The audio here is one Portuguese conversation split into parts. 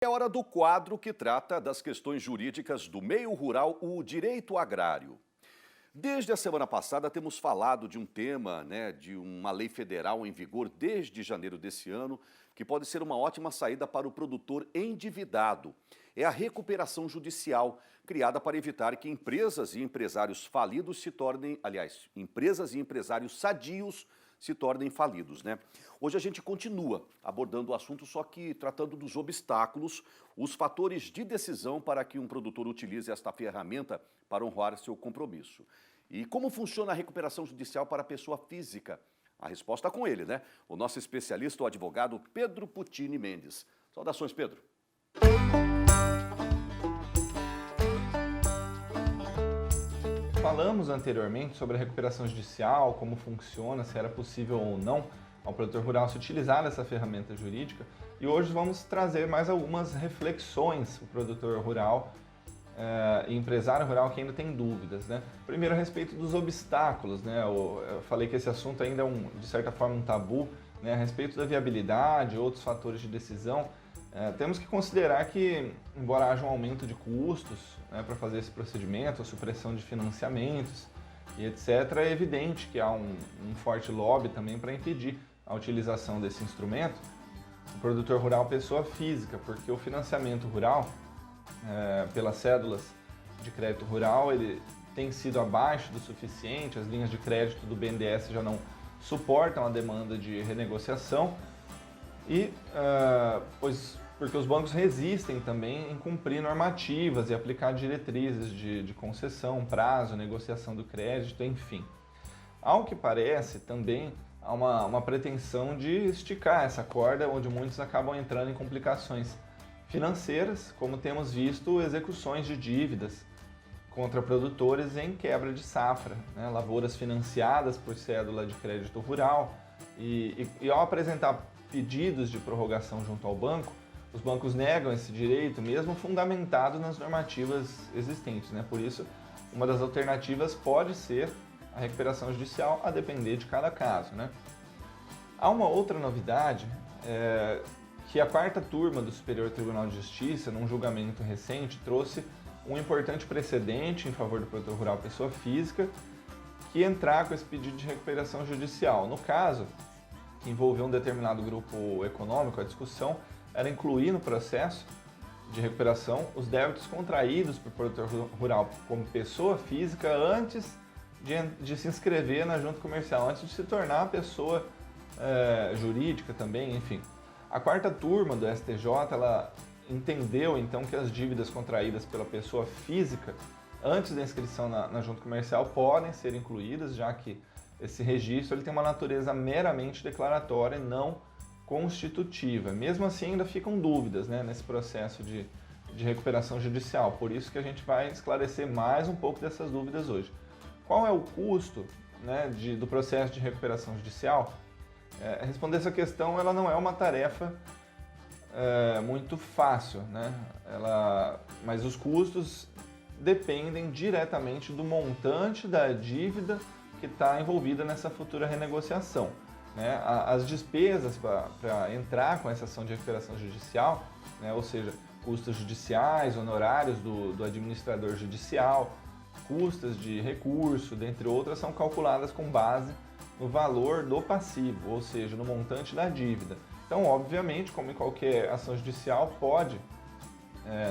É hora do quadro que trata das questões jurídicas do meio rural, o direito agrário. Desde a semana passada temos falado de um tema, de uma lei federal em vigor desde janeiro desse ano, que pode ser uma ótima saída para o produtor endividado. É a recuperação judicial, criada para evitar que empresas e empresários falidos se tornem, empresas e empresários sadios se tornem falidos, Hoje a gente continua abordando o assunto, só que tratando dos obstáculos, os fatores de decisão para que um produtor utilize esta ferramenta para honrar seu compromisso. E como funciona a recuperação judicial para a pessoa física? A resposta é com ele, O nosso especialista, o advogado Pedro Puccini Mendes. Saudações, Pedro. Falamos anteriormente sobre a recuperação judicial, como funciona, se era possível ou não ao produtor rural se utilizar dessa ferramenta jurídica, e hoje vamos trazer mais algumas reflexões para o produtor rural e empresário rural que ainda tem dúvidas. Primeiro, a respeito dos obstáculos. Eu falei que esse assunto ainda é, de certa forma, um tabu. A respeito da viabilidade, outros fatores de decisão, temos que considerar que, embora haja um aumento de custos para fazer esse procedimento, a supressão de financiamentos e etc., é evidente que há um forte lobby também para impedir a utilização desse instrumento, o produtor rural pessoa física, porque o financiamento rural, pelas cédulas de crédito rural, ele tem sido abaixo do suficiente, as linhas de crédito do BNDES já não suportam a demanda de renegociação e porque os bancos resistem também em cumprir normativas e aplicar diretrizes de concessão, prazo, negociação do crédito, enfim. Ao que parece, também há uma pretensão de esticar essa corda, onde muitos acabam entrando em complicações financeiras, como temos visto execuções de dívidas contra produtores em quebra de safra, lavouras financiadas por cédula de crédito rural, e ao apresentar pedidos de prorrogação junto ao banco, os bancos negam esse direito, mesmo fundamentado nas normativas existentes. Por isso, uma das alternativas pode ser a recuperação judicial, a depender de cada caso. Há uma outra novidade, que a quarta turma do Superior Tribunal de Justiça, num julgamento recente, trouxe um importante precedente em favor do produtor rural pessoa física, que entrar com esse pedido de recuperação judicial. No caso, que envolveu um determinado grupo econômico, a discussão era incluir no processo de recuperação os débitos contraídos por produtor rural como pessoa física antes de se inscrever na junta comercial, antes de se tornar pessoa jurídica também, enfim. A quarta turma do STJ, ela entendeu então que as dívidas contraídas pela pessoa física antes da inscrição na junta comercial podem ser incluídas, já que esse registro ele tem uma natureza meramente declaratória e não constitutiva. Mesmo assim, ainda ficam dúvidas nesse processo de recuperação judicial, por isso que a gente vai esclarecer mais um pouco dessas dúvidas hoje. Qual é o custo do processo de recuperação judicial? Responder essa questão ela não é uma tarefa muito fácil, mas os custos dependem diretamente do montante da dívida que está envolvida nessa futura renegociação. As despesas para entrar com essa ação de recuperação judicial, ou seja, custos judiciais, honorários do administrador judicial, custas de recurso, dentre outras, são calculadas com base no valor do passivo, ou seja, no montante da dívida. Então, obviamente, como em qualquer ação judicial, pode,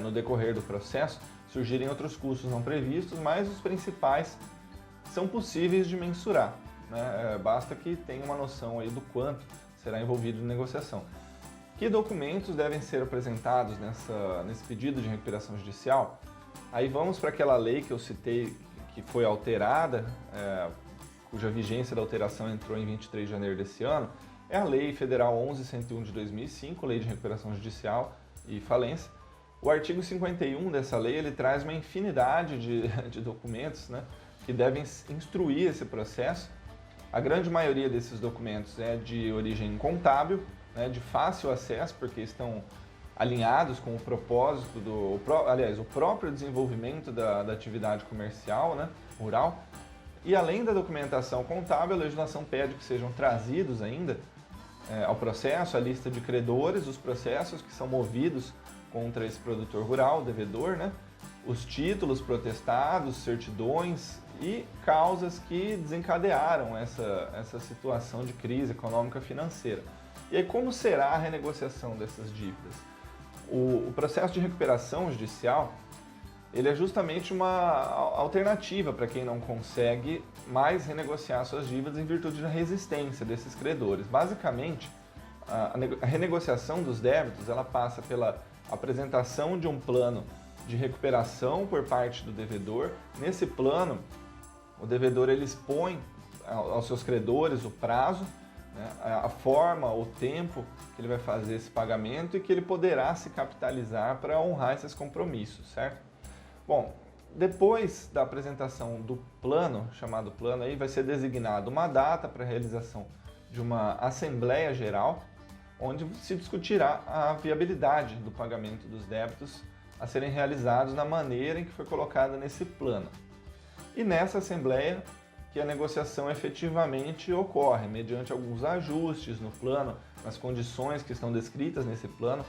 no decorrer do processo, surgirem outros custos não previstos, mas os principais são possíveis de mensurar. Basta que tenha uma noção aí do quanto será envolvido em negociação. Que documentos devem ser apresentados nesse pedido de recuperação judicial? Aí vamos para aquela lei que eu citei, que foi alterada, cuja vigência da alteração entrou em 23 de janeiro desse ano, é a Lei Federal 11.101 de 2005, Lei de Recuperação Judicial e Falência. O artigo 51 dessa lei ele traz uma infinidade de documentos que devem instruir esse processo. A grande maioria desses documentos é de origem contábil, de fácil acesso, porque estão alinhados com o propósito o próprio desenvolvimento da atividade comercial, rural. E além da documentação contábil, a legislação pede que sejam trazidos ainda ao processo a lista de credores, os processos que são movidos contra esse produtor rural, o devedor, né? Os títulos protestados, certidões e causas que desencadearam essa situação de crise econômica financeira. E aí, como será a renegociação dessas dívidas? O processo de recuperação judicial, ele é justamente uma alternativa para quem não consegue mais renegociar suas dívidas em virtude da resistência desses credores. Basicamente, a renegociação dos débitos, ela passa pela apresentação de um plano de recuperação por parte do devedor. Nesse plano, o devedor ele expõe aos seus credores o prazo, né, a forma, o tempo que ele vai fazer esse pagamento e que ele poderá se capitalizar para honrar esses compromissos, certo? Bom, depois da apresentação do plano, chamado plano, aí vai ser designada uma data para a realização de uma Assembleia Geral, onde se discutirá a viabilidade do pagamento dos débitos a serem realizados na maneira em que foi colocada nesse plano. E nessa Assembleia que a negociação efetivamente ocorre, mediante alguns ajustes no plano, nas condições que estão descritas nesse plano,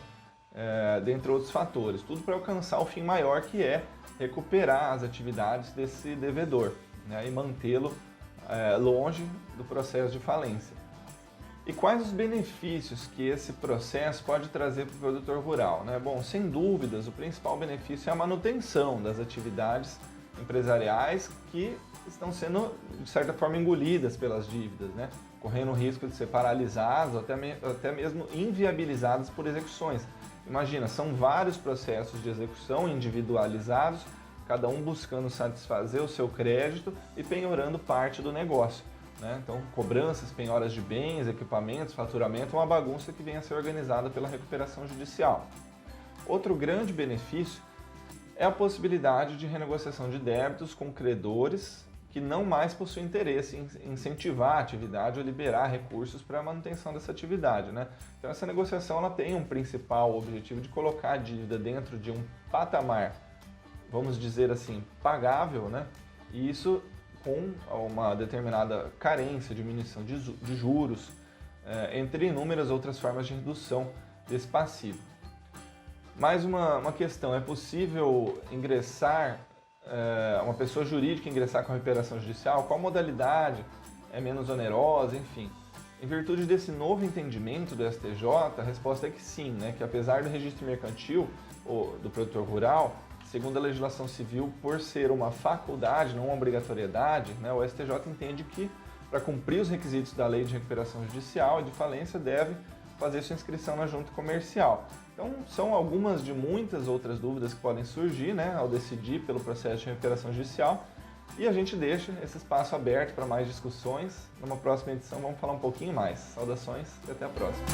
dentre outros fatores. Tudo para alcançar o fim maior, que é recuperar as atividades desse devedor, né, e mantê-lo longe do processo de falência. E quais os benefícios que esse processo pode trazer para o produtor rural, né? Bom, sem dúvidas, o principal benefício é a manutenção das atividades empresariais que estão sendo, de certa forma, engolidas pelas dívidas, né? Correndo o risco de ser paralisadas ou até mesmo inviabilizadas por execuções. Imagina, são vários processos de execução individualizados, cada um buscando satisfazer o seu crédito e penhorando parte do negócio, né? Então, cobranças, penhoras de bens, equipamentos, faturamento, uma bagunça que vem a ser organizada pela recuperação judicial. Outro grande benefício é a possibilidade de renegociação de débitos com credores que não mais possuem interesse em incentivar a atividade ou liberar recursos para a manutenção dessa atividade, né? Então, essa negociação ela tem um principal objetivo de colocar a dívida dentro de um patamar, vamos dizer assim, pagável, né? E isso com uma determinada carência, diminuição de juros, entre inúmeras outras formas de redução desse passivo. Mais uma questão, é possível ingressar, uma pessoa jurídica ingressar com a recuperação judicial? Qual modalidade é menos onerosa, enfim. Em virtude desse novo entendimento do STJ, a resposta é que sim, né? Que apesar do registro mercantil do produtor rural, segundo a legislação civil, por ser uma faculdade, não uma obrigatoriedade, né, o STJ entende que, para cumprir os requisitos da Lei de Recuperação Judicial e de Falência, deve fazer sua inscrição na junta comercial. Então, são algumas de muitas outras dúvidas que podem surgir, né, ao decidir pelo processo de recuperação judicial, e a gente deixa esse espaço aberto para mais discussões. Numa próxima edição vamos falar um pouquinho mais. Saudações e até a próxima.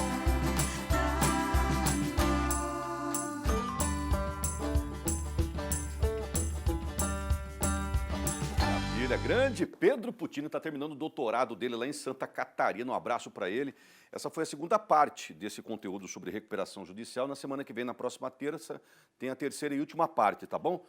Grande Pedro Putini está terminando o doutorado dele lá em Santa Catarina. Um abraço para ele. Essa foi a segunda parte desse conteúdo sobre recuperação judicial. Na semana que vem, na próxima terça, tem a terceira e última parte, tá bom?